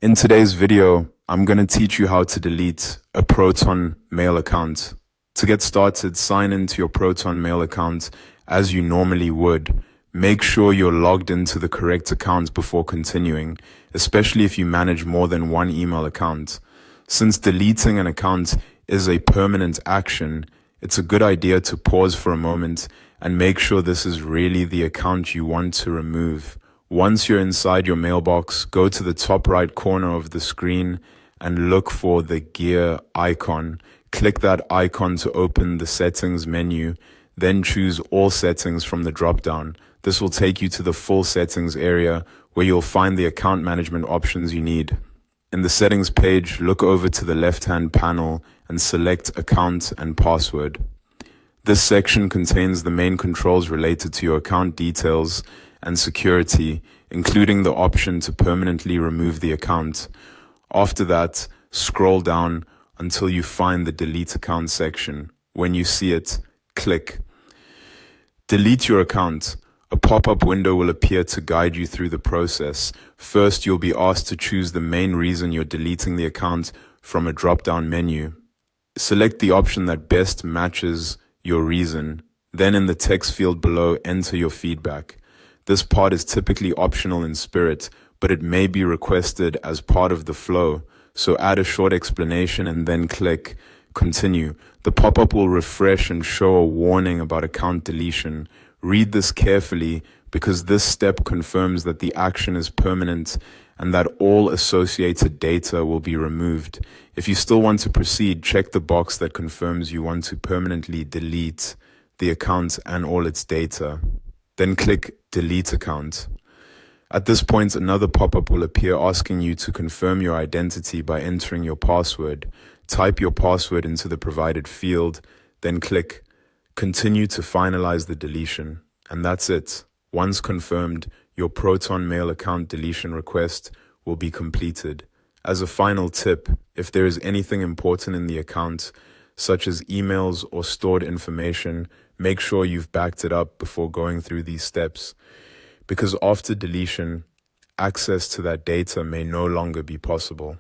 In today's video, I'm going to teach you how to delete a Proton mail account. To get started, sign into your Proton mail account as you normally would. Make sure you're logged into the correct account before continuing, especially if you manage more than one email account. Since deleting an account is a permanent action, it's a good idea to pause for a moment and make sure this is really the account you want to remove. Once you're inside your mailbox, go to the top right corner of the screen and look for the gear icon. Click that icon to open the settings menu, then choose all settings from the drop-down. This will take you to the full settings area where you'll find the account management options you need. In the settings page, look over to the left-hand panel and select account and password. This section contains the main controls related to your account details and security, including the option to permanently remove the account. After that, scroll down until you find the delete account section. When you see it, click. Delete your account. A pop-up window will appear to guide you through the process. First, you'll be asked to choose the main reason you're deleting the account from a drop-down menu. Select the option that best matches your reason. Then in the text field below, enter your feedback. This part is typically optional in spirit, but it may be requested as part of the flow. So add a short explanation and then click Continue. The pop-up will refresh and show a warning about account deletion. Read this carefully because this step confirms that the action is permanent and that all associated data will be removed. If you still want to proceed, check the box that confirms you want to permanently delete the account and all its data. Then click Delete Account. At this point, another pop-up will appear asking you to confirm your identity by entering your password. Type your password into the provided field, then click Continue to finalize the deletion. And that's it. Once confirmed, your Proton Mail account deletion request will be completed. As a final tip, if there is anything important in the account, such as emails or stored information, make sure you've backed it up before going through these steps, because after deletion, access to that data may no longer be possible.